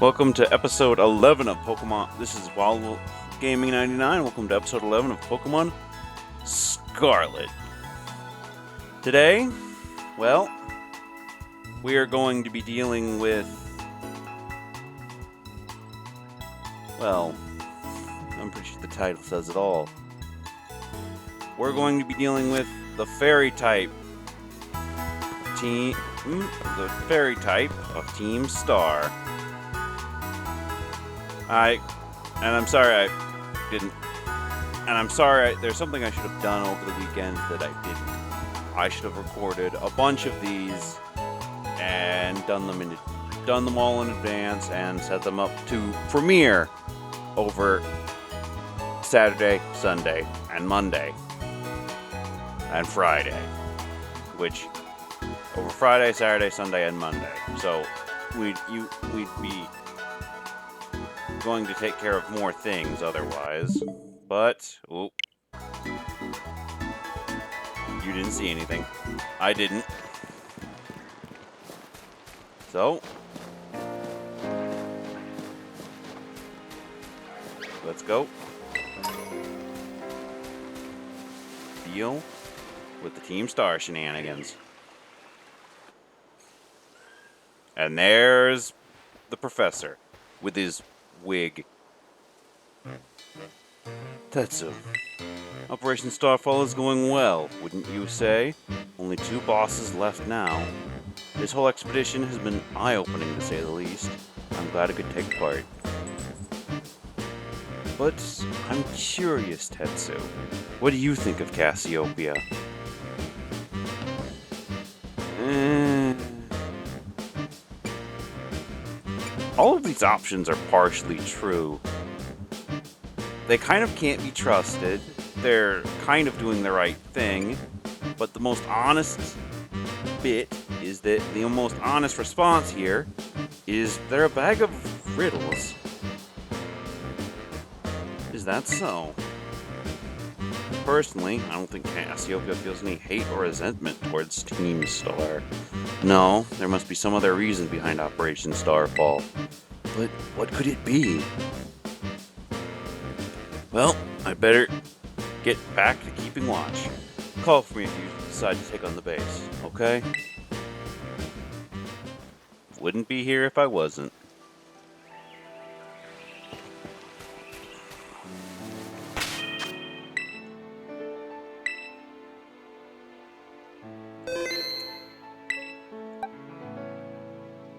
Welcome to episode 11 of Pokemon. This is Wild Gaming 99. Welcome to episode 11 of Pokemon Scarlet. Today, well, we are going to be dealing with, well, I'm pretty sure the title says it all. We're going to be dealing with the Fairy type team, the Fairy type of Team Star. I'm sorry, there's something I should have done over the weekend that I didn't. I should have recorded a bunch of these and done them all in advance and set them up to premiere over Saturday, Sunday, and Monday, and Friday, which over Friday, Saturday, Sunday, and Monday. So we'd be going to take care of more things otherwise, but you didn't see anything. I didn't. So let's go deal with the Team Star shenanigans. And there's the professor with his wig. Tetsu. Operation Starfall is going well, wouldn't you say? Only 2 bosses left now. This whole expedition has been eye-opening, to say the least. I'm glad I could take part. But I'm curious, Tetsu. What do you think of Cassiopeia? All of these options are partially true. They kind of can't be trusted. They're kind of doing the right thing. But the most honest bit is that the most honest response here is they're a bag of riddles. Is that so? Personally, I don't think Cassiopeia feels any hate or resentment towards Team Star. No, there must be some other reason behind Operation Starfall. But what could it be? Well, I better get back to keeping watch. Call for me if you decide to take on the base, okay? Wouldn't be here if I wasn't.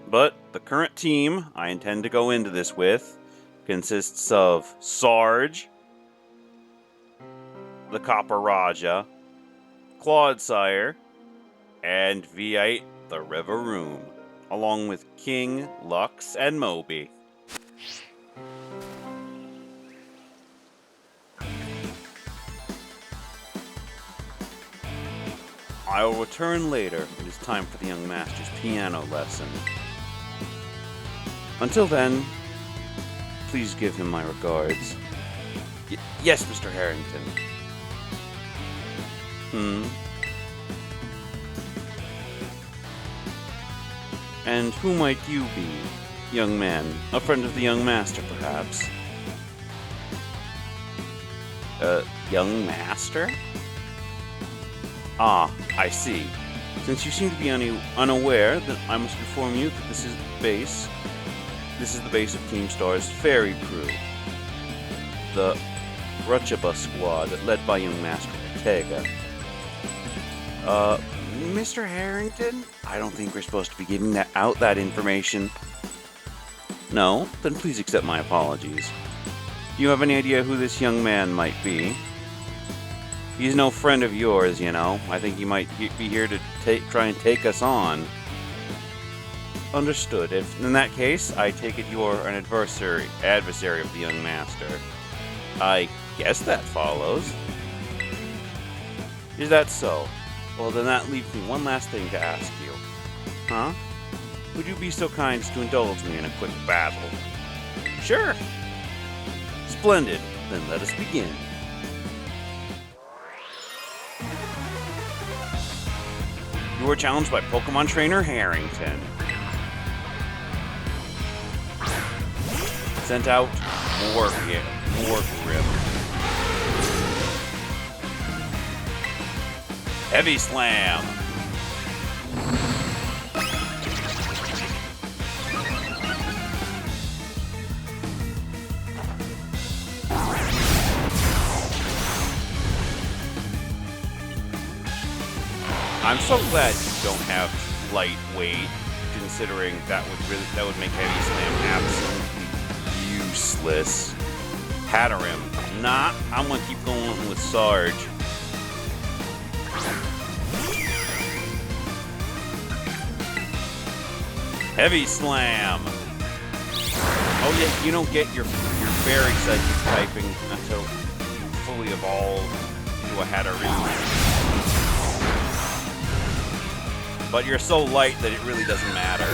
But the current team I intend to go into this with consists of Sarge, the Copper Raja, Clodsire, and V8, the Rivaroom, along with King, Lux, and Moby. I will return later. It is time for the young master's piano lesson. Until then, please give him my regards. Yes, Mr. Harrington. And who might you be, young man? A friend of the young master, perhaps? Young master? Ah, I see. Since you seem to be unaware, then I must inform you that this is the base. This is the base of Team Star's Fairy crew. The Ruchaba squad, led by young Master Ortega. Mr. Harrington? I don't think we're supposed to be giving out that information. No? Then please accept my apologies. Do you have any idea who this young man might be? He's no friend of yours, you know. I think he might be here to try and take us on. Understood. If in that case, I take it you are an adversary of the young master. I guess that follows. Is that so? Well, then that leaves me one last thing to ask you. Huh? Would you be so kind as to indulge me in a quick battle? Sure. Splendid. Then let us begin. You were challenged by Pokemon Trainer Harrington. Sent out more grip. Heavy slam. I'm so glad you don't have lightweight, considering that would make heavy slam absolutely useless. Hatterim. Nah, I'm gonna keep going with Sarge. Heavy slam. Oh yeah, you don't get your fairy psychic typing until you fully evolve into a Hatterene. But you're so light that it really doesn't matter.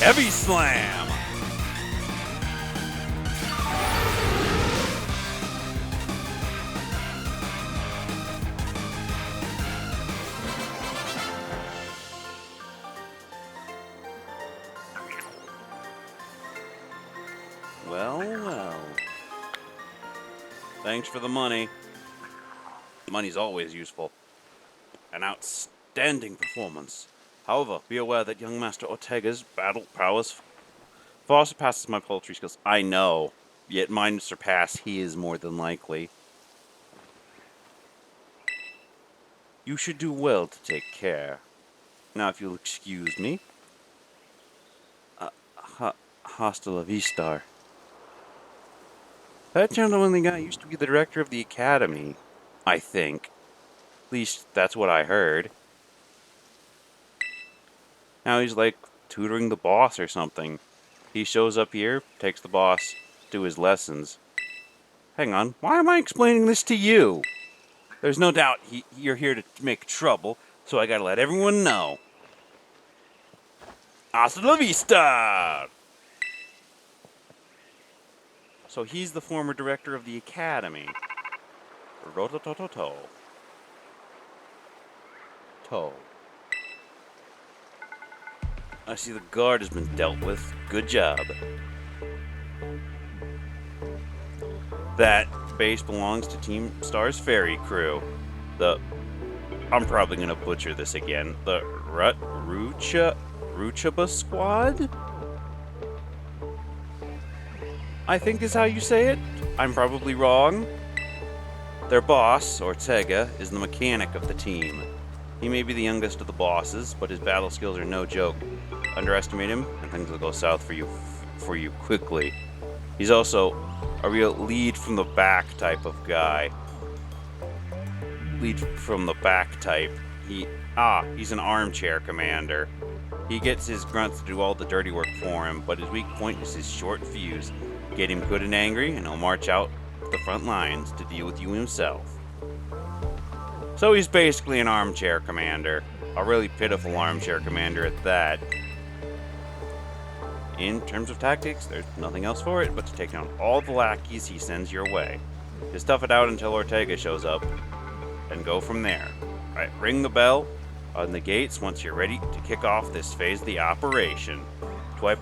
Heavy slam! Well. Thanks for the money. Money's always useful. An outstanding performance. However, be aware that young Master Ortega's battle prowess far surpasses my poultry skills. I know, yet mine surpass his more than likely. You should do well to take care. Now, if you'll excuse me. Hasta la vista. That gentlemanly guy used to be the director of the academy, I think. At least, that's what I heard. Now he's like tutoring the boss or something. He shows up here, takes the boss to his lessons. Hang on, why am I explaining this to you? There's no doubt you're here to make trouble, so I gotta let everyone know. Hasta la vista! So he's the former director of the academy. Rototototo. Toe. I see the guard has been dealt with. Good job. That base belongs to Team Star's Fairy crew. I'm probably gonna butcher this again. The Ruchaba Squad? I think is how you say it. I'm probably wrong. Their boss, Ortega, is the mechanic of the team. He may be the youngest of the bosses, but his battle skills are no joke. Underestimate him, and things will go south for you quickly. He's also a real lead from the back type of guy. Lead from the back type. He's an armchair commander. He gets his grunts to do all the dirty work for him, but his weak point is his short fuse. Get him good and angry, and he'll march out the front lines to deal with you himself. So he's basically an armchair commander. A really pitiful armchair commander at that. In terms of tactics, there's nothing else for it but to take down all the lackeys he sends your way. Just tough it out until Ortega shows up, and go from there. Right, ring the bell on the gates once you're ready to kick off this phase of the operation. To wipe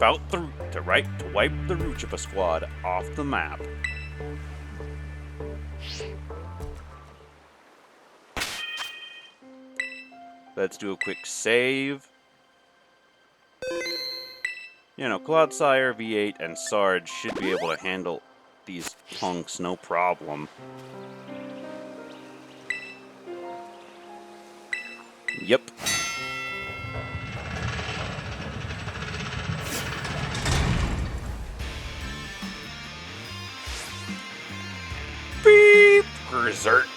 the Ruchaba Squad off the map. Let's do a quick save. You know, Cloudsire, V8, and Sarge should be able to handle these punks no problem. Yep. Beep! Berserk.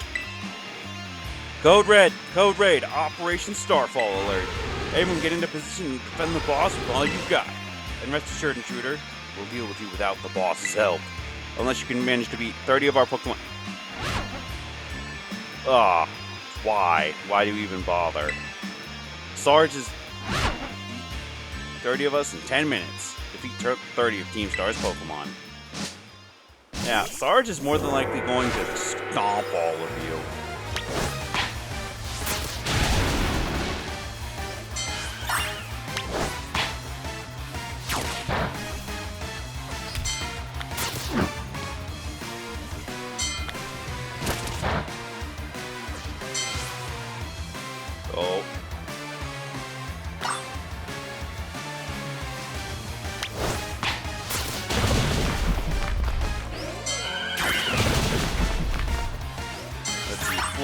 Code Red, Operation Starfall alert. Everyone get into position and defend the boss with all you've got. And rest assured, intruder, we'll deal with you without the boss's help. Unless you can manage to beat 30 of our Pokemon. Why? Why do we even bother? Sarge is 30 of us in 10 minutes. Defeat 30 of Team Star's Pokemon. Yeah, Sarge is more than likely going to stomp all of you.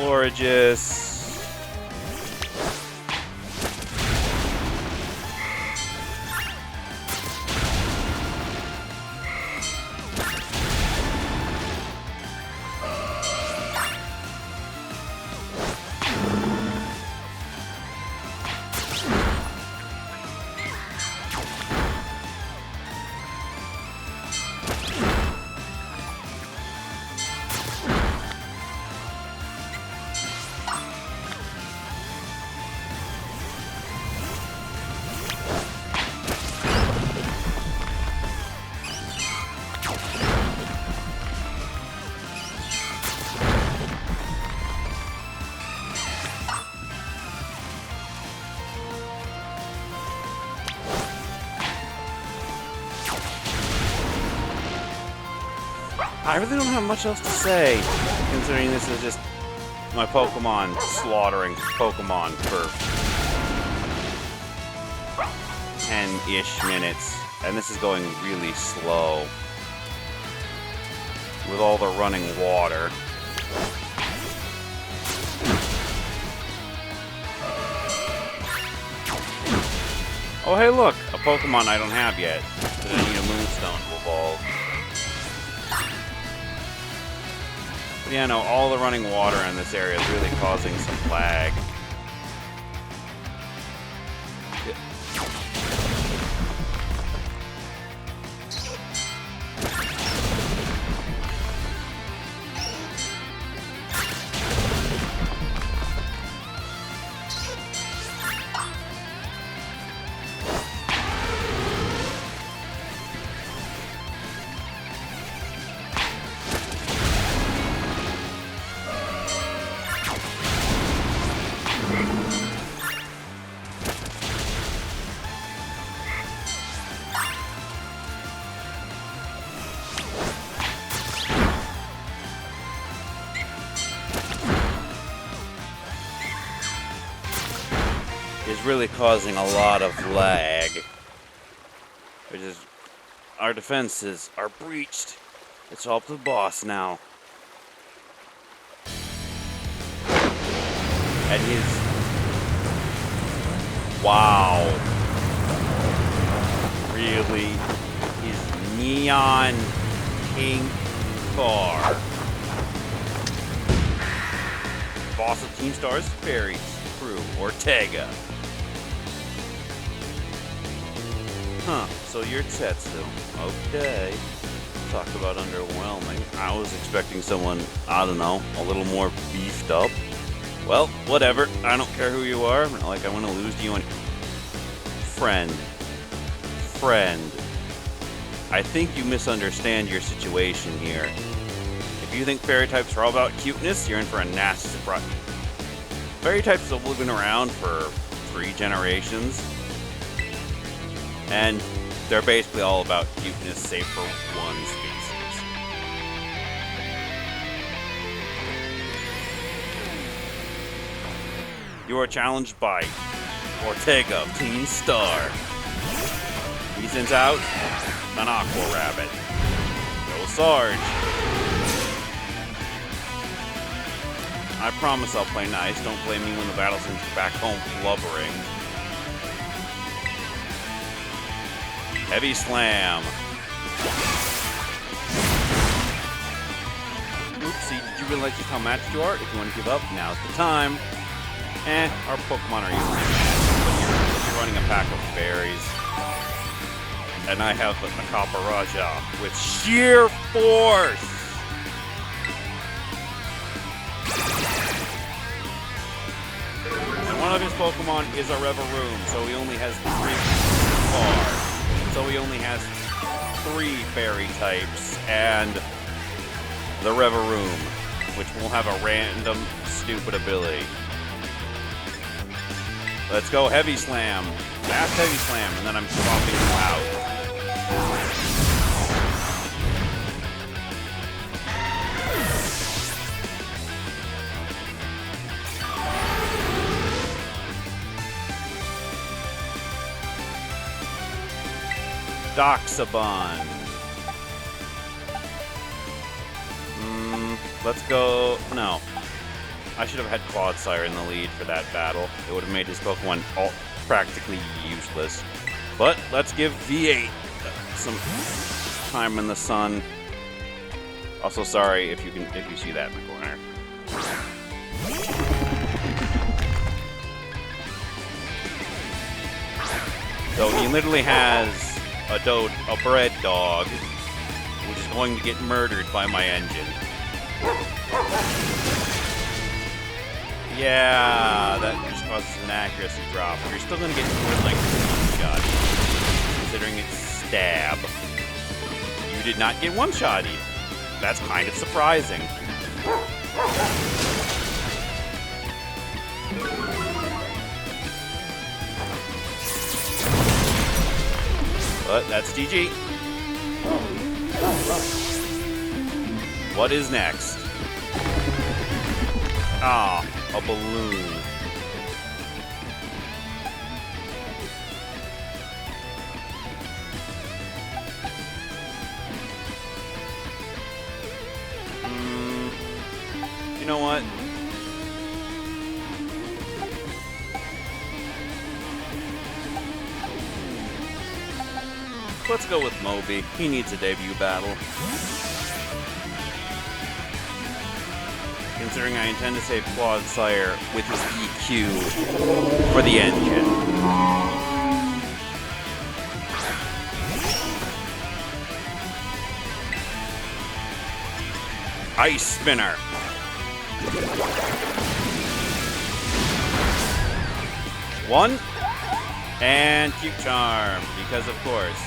Florges. I really don't have much else to say, considering this is just my Pokemon slaughtering Pokemon for 10-ish minutes, and this is going really slow with all the running water. Oh hey look, a Pokemon I don't have yet, but I need a Moonstone to evolve. Yeah, no, all the running water in this area is really causing some lag. Is really causing a lot of lag, which is our defenses are breached. It's all up to the boss now, and he's wow, really, he's neon pink car. Boss of Team Stars, Fairies, Crew, Ortega. Huh, so you're Tetsu. Okay. Talk about underwhelming. I was expecting someone, I don't know, a little more beefed up. Well, whatever. I don't care who you are. Not like I want to lose to you any... Friend. I think you misunderstand your situation here. If you think fairy types are all about cuteness, you're in for a nasty surprise. Fairy types have been around for 3 generations. And they're basically all about cuteness, save for one species. You are challenged by Ortega of Team Star. He sends out an Aqua Rabbit. Go Sarge. I promise I'll play nice. Don't blame me when the battle sends you back home blubbering. Heavy Slam. Oopsie, did you realize just how matched you are? If you want to give up, now's the time. Our Pokemon are usually mad, but you're running a pack of fairies. And I have a Caparaja with sheer force! And one of his Pokemon is a Reveroom, so he only has 3 cards. So he only has 3 fairy types, and the Reveroom, which will have a random, stupid ability. Let's go Heavy Slam. Fast Heavy Slam, and then I'm swapping you out. Doxabon. Let's go. No. I should have had Clodsire in the lead for that battle. It would have made his Pokemon all practically useless. But let's give V8 some time in the sun. Also, sorry if you see that in the corner. So he literally has a bread dog, which is going to get murdered by my engine. Yeah, that just causes an accuracy drop. You're still going to get more than like 1 shot, considering it's stab. You did not get 1 shot even. That's kind of surprising. But that's GG. What is next? Ah, a balloon. You know what? Let's go with Moby. He needs a debut battle. Considering I intend to save Clodsire with his EQ for the engine. Ice Spinner. One. And Cute Charm, because of course.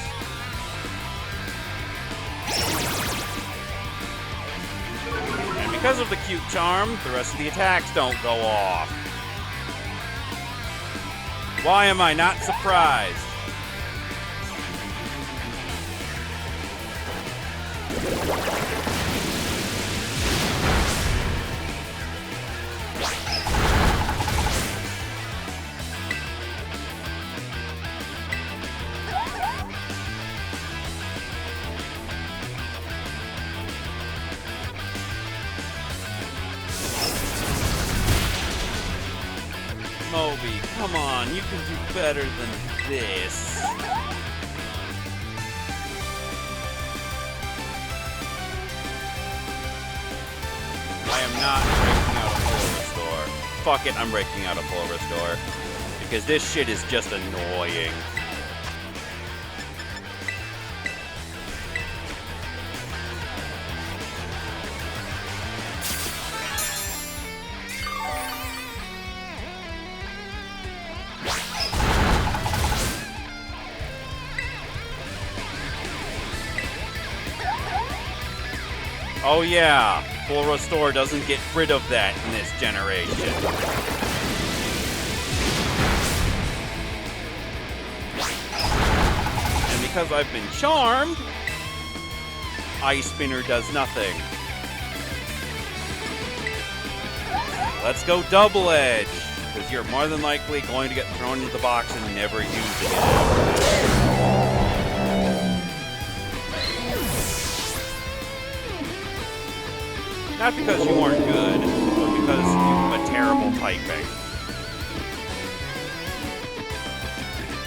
And because of the Cute Charm, the rest of the attacks don't go off. Why am I not surprised? Moby, come on, you can do better than this. I am not breaking out a full restore. Fuck it, I'm breaking out a full restore. Because this shit is just annoying. Oh yeah, full restore doesn't get rid of that in this generation. And because I've been charmed, Ice Spinner does nothing. Let's go Double Edge, because you're more than likely going to get thrown into the box and never used again. Not because you weren't good, but because you have a terrible typing.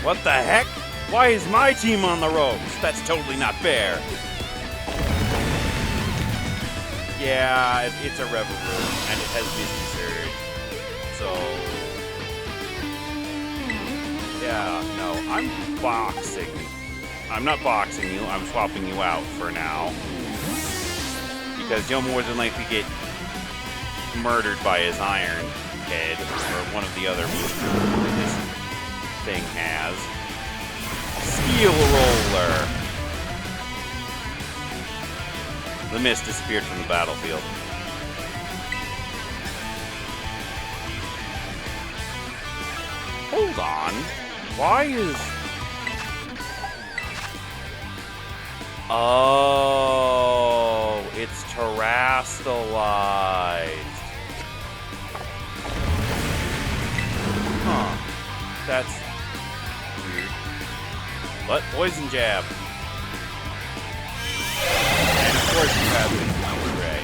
What the heck? Why is my team on the ropes? That's totally not fair. Yeah, it's a Reverie, and it has Misty Surge. So... yeah, no, I'm boxing. I'm not boxing you, I'm swapping you out for now. Because you'll more than likely get murdered by his Iron Head, or one of the other moves that this thing has. Steel Roller! The mist disappeared from the battlefield. Hold on. Why is... oh, it's terastallized. Huh. That's weird. But Poison Jab. And of course you have the Counter Ray.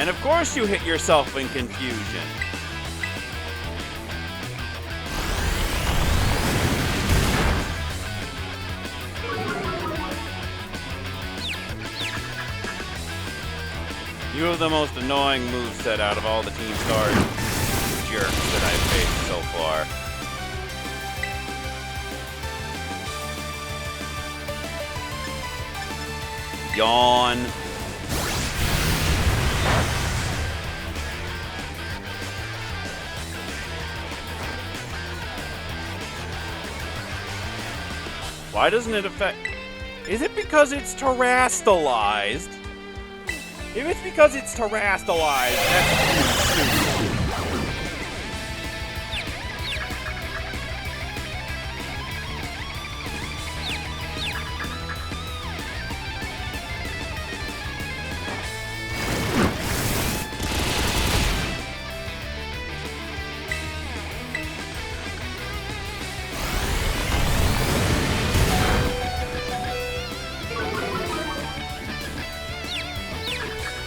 And of course you hit yourself in confusion. You have the most annoying moveset out of all the Team Star jerks that I've faced so far. Yawn. Why doesn't it affect... Is it because it's terastallized? If it's because it's terastallized, that's stupid.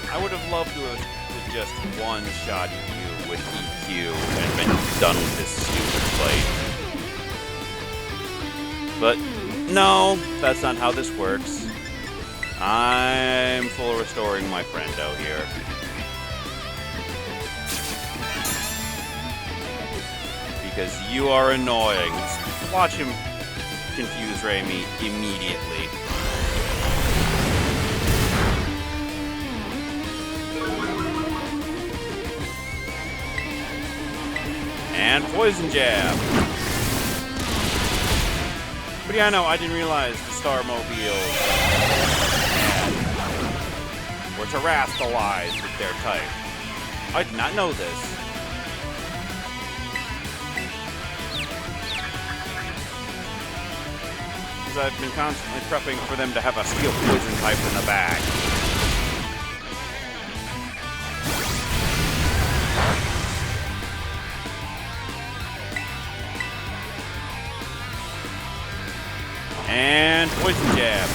I would have loved to have just one-shot you with EQ and been done with this stupid fight. But no, that's not how this works. I'm full restoring my friendo here. Because you are annoying. Watch him confuse Raimi immediately. And poison jab. But yeah, no, I didn't realize the Starmobiles were terastallized with their type. I did not know this. Because I've been constantly prepping for them to have a steel poison type in the back. And poison jab.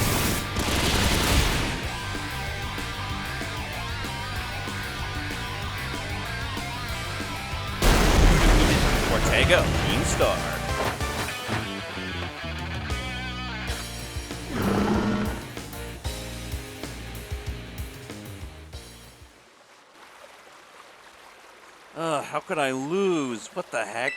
Ortega, Team Star. How could I lose? What the heck?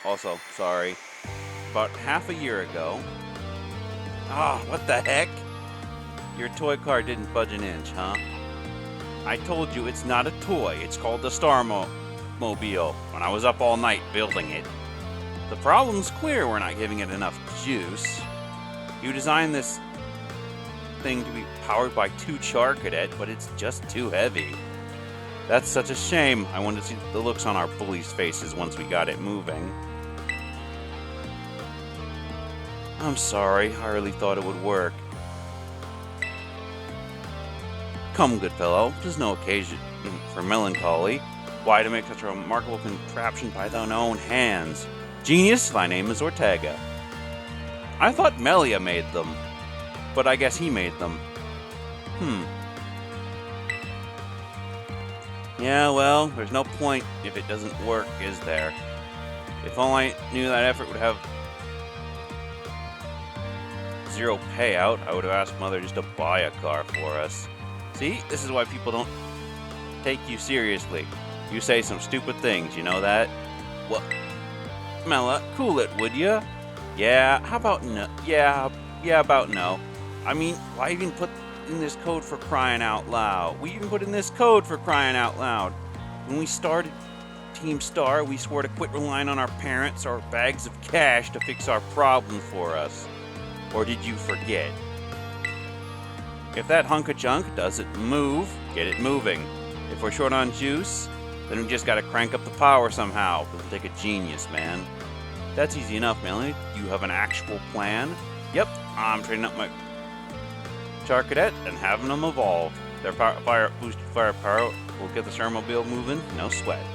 Also, sorry. About half a year ago. What the heck? Your toy car didn't budge an inch, huh? I told you it's not a toy. It's called the Starmobile. When I was up all night building it. The problem's clear. We're not giving it enough juice. You designed this thing to be powered by 2 Char Cadet, but it's just too heavy. That's such a shame. I wanted to see the looks on our bullies' faces once we got it moving. I'm sorry. I really thought it would work. Come, good fellow. There's no occasion for melancholy. Why to make such a remarkable contraption by thine own hands? Genius, thy name is Ortega. I thought Melia made them, but I guess he made them. Yeah, well, there's no point if it doesn't work, is there? If only I knew that effort would have 0 payout, I would have asked Mother just to buy a car for us. See, this is why people don't take you seriously. You say some stupid things, you know that? What? Mela, cool it, would ya? Yeah, how about no? Yeah, about no. I mean, why even put in this code for crying out loud? We even put in this code for crying out loud. When we started Team Star, we swore to quit relying on our parents or bags of cash to fix our problems for us. Or did you forget? If that hunk of junk doesn't move, get it moving. If we're short on juice, then we just gotta crank up the power somehow. It'll take a genius, man. That's easy enough, Melanie. You have an actual plan? Yep, I'm training up my Char Cadet and having them evolve. Their boosted firepower will get the Starmobile moving, no sweat.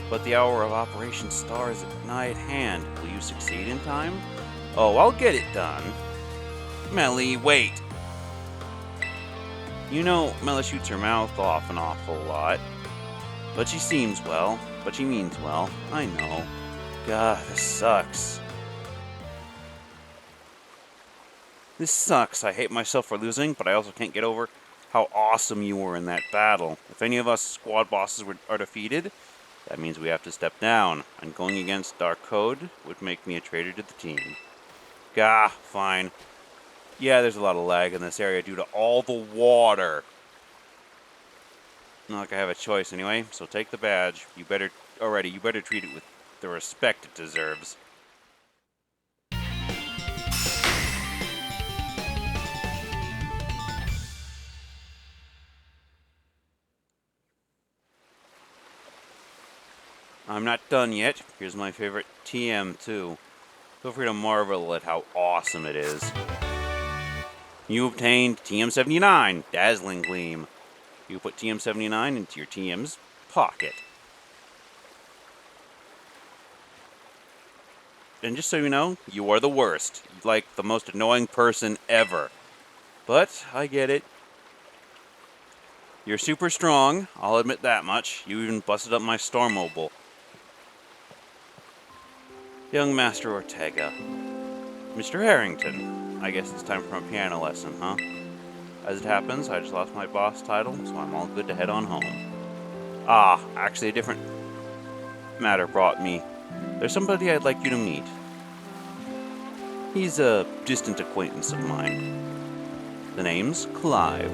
But the hour of Operation Star is nigh at hand. Will you succeed in time? Oh, I'll get it done. Melly, wait! You know, Mela shoots her mouth off an awful lot. But she seems well. But she means well. I know. God, this sucks. This sucks. I hate myself for losing, but I also can't get over how awesome you were in that battle. If any of us squad bosses are defeated, that means we have to step down, and going against our code would make me a traitor to the team. Gah, fine. Yeah, there's a lot of lag in this area due to all the water. Not like I have a choice anyway, so take the badge. You better treat it with the respect it deserves. I'm not done yet. Here's my favorite TM too. Feel free to marvel at how awesome it is. You obtained TM79, Dazzling Gleam. You put TM79 into your TM's pocket. And just so you know, you are the worst. You're like the most annoying person ever. But I get it. You're super strong, I'll admit that much. You even busted up my Star Mobile. Young Master Ortega. Mr. Harrington. I guess it's time for my piano lesson, huh? As it happens, I just lost my boss title, so I'm all good to head on home. Ah, actually a different matter brought me. There's somebody I'd like you to meet. He's a distant acquaintance of mine. The name's Clive.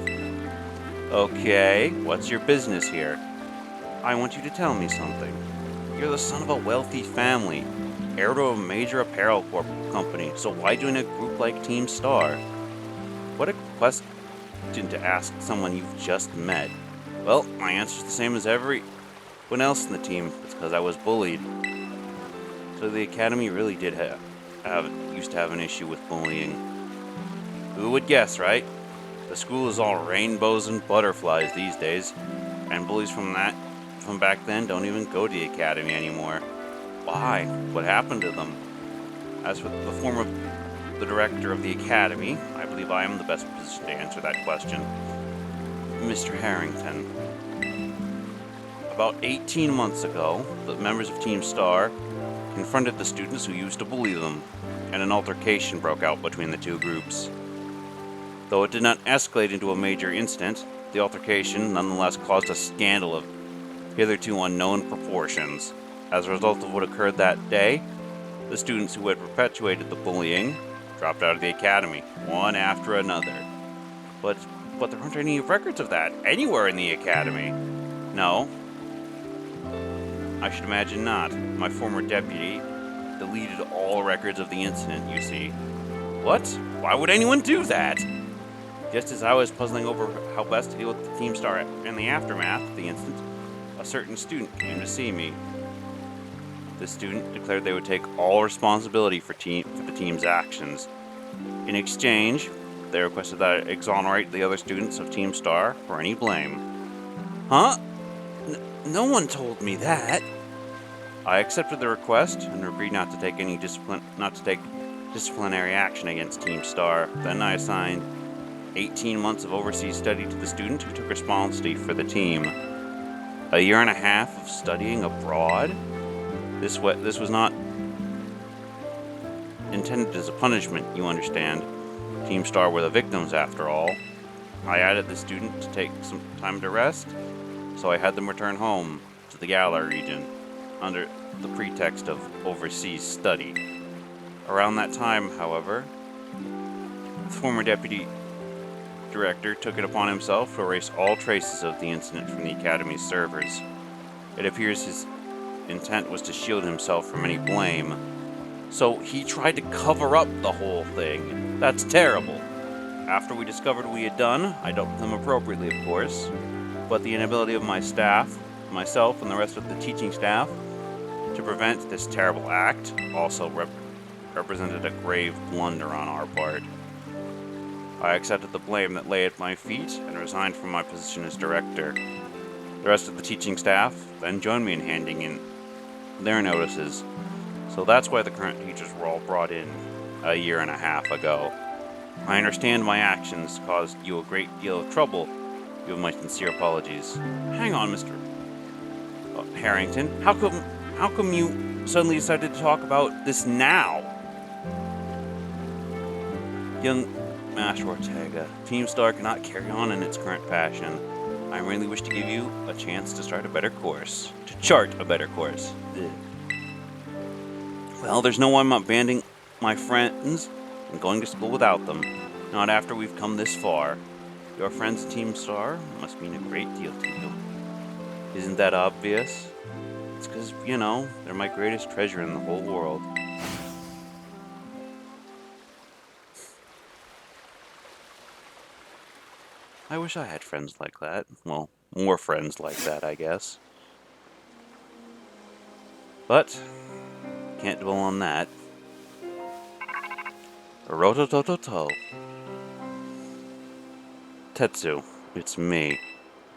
Okay, what's your business here? I want you to tell me something. You're the son of a wealthy family, heir to a major apparel company, so why join a group like Team Star? What a question to ask someone you've just met. Well, my answer's the same as everyone else in the team. It's because I was bullied. So the academy really did used to have an issue with bullying. Who would guess, right? The school is all rainbows and butterflies these days, and bullies from back then don't even go to the academy anymore. Why? What happened to them? As for the former director of the academy, I believe I am the best position to answer that question. Mr. Harrington. About 18 months ago, the members of Team Star confronted the students who used to bully them, and an altercation broke out between the two groups. Though it did not escalate into a major incident, the altercation nonetheless caused a scandal of hitherto unknown proportions. As a result of what occurred that day, the students who had perpetuated the bullying dropped out of the academy, one after another. But there aren't any records of that anywhere in the academy. No. I should imagine not. My former deputy deleted all records of the incident, you see. What? Why would anyone do that? Just as I was puzzling over how best to deal with the Team Star in the aftermath of the incident, a certain student came to see me. The student declared they would take all responsibility for the team's actions. In exchange, they requested that I exonerate the other students of Team Star for any blame. Huh? No one told me that. I accepted the request and agreed not to take disciplinary action against Team Star. Then I assigned 18 months of overseas study to the student who took responsibility for the team. A year and a half of studying abroad? This was not intended as a punishment, you understand. Team Star were the victims, after all. I added the student to take some time to rest, so I had them return home to the Galar region under the pretext of overseas study. Around that time, however, the former deputy director took it upon himself to erase all traces of the incident from the Academy's servers. It appears his intent was to shield himself from any blame. So he tried to cover up the whole thing. That's terrible. After we discovered what we had done, I dealt with him appropriately, of course. But the inability of my staff, myself, and the rest of the teaching staff to prevent this terrible act also represented a grave blunder on our part. I accepted the blame that lay at my feet and resigned from my position as director. The rest of the teaching staff then joined me in handing in their notices. So that's why the current teachers were all brought in a year and a half ago. I understand my actions caused you a great deal of trouble. You have my sincere apologies. Hang on, Mr. Harrington. How come you suddenly decided to talk about this now? Young Master Ortega, Team Star cannot carry on in its current fashion. I really wish to give you a chance to start a better course. To chart a better course. Ugh. Well, there's no way I'm abandoning my friends and going to school without them. Not after we've come this far. Your friends at Team Star must mean a great deal to you. Isn't that obvious? It's because, they're my greatest treasure in the whole world. I wish I had friends like that. Well, more friends like that, I guess. But, can't dwell on that. Rototototo. Tetsu, it's me.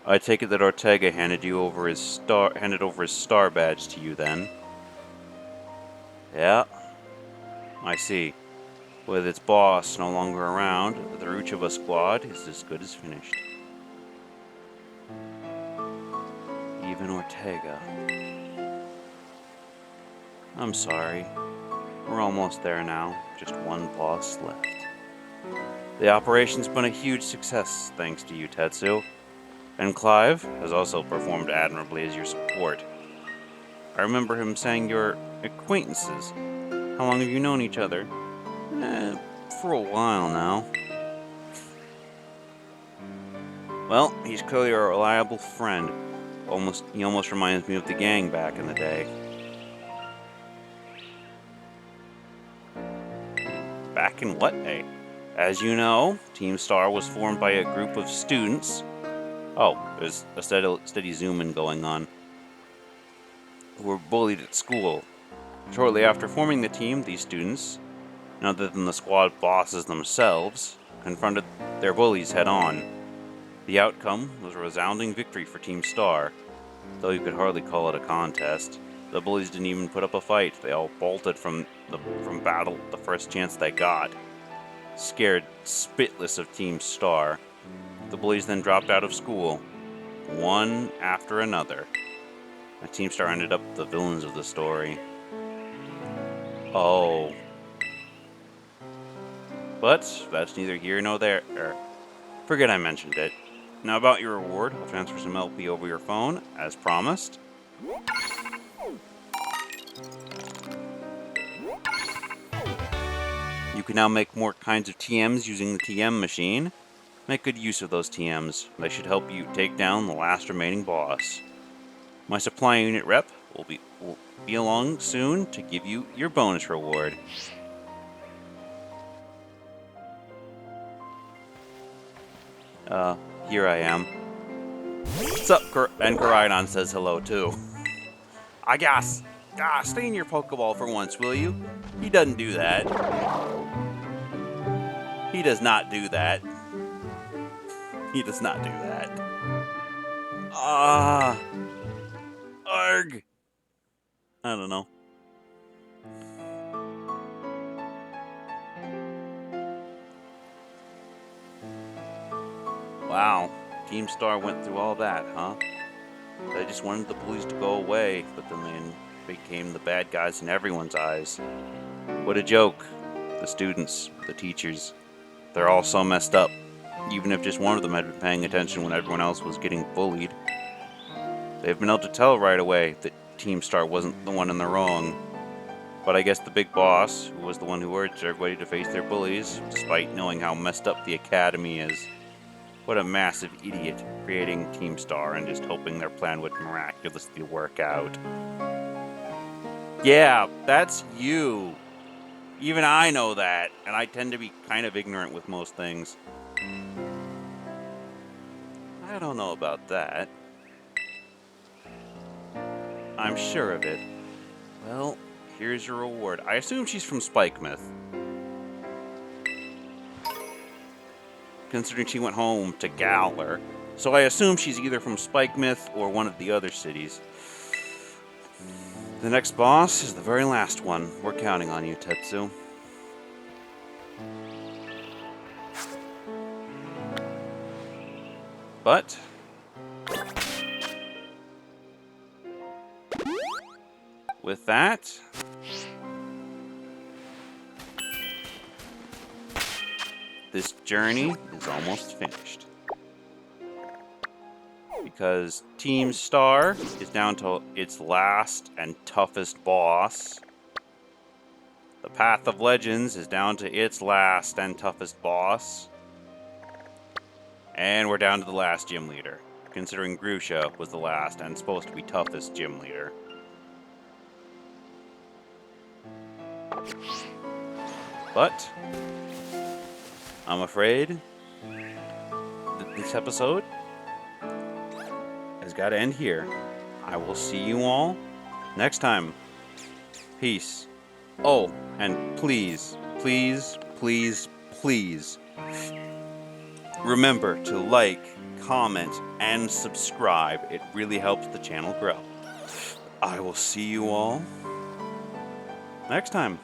I take it that Ortega handed over his star badge to you then. Yeah, I see. With its boss no longer around, the Ruchava squad is as good as finished. Even Ortega. I'm sorry. We're almost there now. Just one boss left. The operation's been a huge success, thanks to you, Tetsu. And Clive has also performed admirably as your support. I remember him saying you're acquaintances. How long have you known each other? For a while now. Well, he's clearly a reliable friend. He almost reminds me of the gang back in the day. Back in what day? As you know, Team Star was formed by a group of students. Oh, there's a steady zoom-in going on. Who were bullied at school. Shortly after forming the team, these students, none other than the squad bosses themselves, confronted their bullies head-on. The outcome was a resounding victory for Team Star, though you could hardly call it a contest. The bullies didn't even put up a fight. They all bolted from battle the first chance they got. Scared spitless of Team Star, the bullies then dropped out of school, one after another. And Team Star ended up the villains of the story. Oh. But that's neither here nor there. Forget I mentioned it. Now about your reward, I'll transfer some LP over your phone, as promised. You can now make more kinds of TMs using the TM machine. Make good use of those TMs. They should help you take down the last remaining boss. My supply unit rep will be along soon to give you your bonus reward. Here I am. What's up, and Koraidon says hello too. I guess. Stay in your Pokeball for once, will you? He doesn't do that. He does not do that. He does not do that. Arg. I don't know. Wow. Team Star went through all that, huh? They just wanted the bullies to go away, but then they became the bad guys in everyone's eyes. What a joke. The students, the teachers, they're all so messed up. Even if just one of them had been paying attention when everyone else was getting bullied. They've been able to tell right away that Team Star wasn't the one in the wrong. But I guess the big boss, who was the one who urged everybody to face their bullies, despite knowing how messed up the academy is. What a massive idiot, creating Team Star and just hoping their plan would miraculously work out. Yeah, that's you. Even I know that, and I tend to be kind of ignorant with most things. I don't know about that. I'm sure of it. Well, here's your reward. I assume she's from Spikemouth, considering she went home to Galar. So I assume she's either from Spikemouth or one of the other cities. The next boss is the very last one. We're counting on you, Tetsu. But with that, this journey is almost finished. Because Team Star is down to its last and toughest boss. The Path of Legends is down to its last and toughest boss. And we're down to the last gym leader, considering Grusha was the last and supposed to be toughest gym leader. But I'm afraid that this episode has got to end here. I will see you all next time. Peace. Oh, and please, please, please, please remember to like, comment, and subscribe. It really helps the channel grow. I will see you all next time.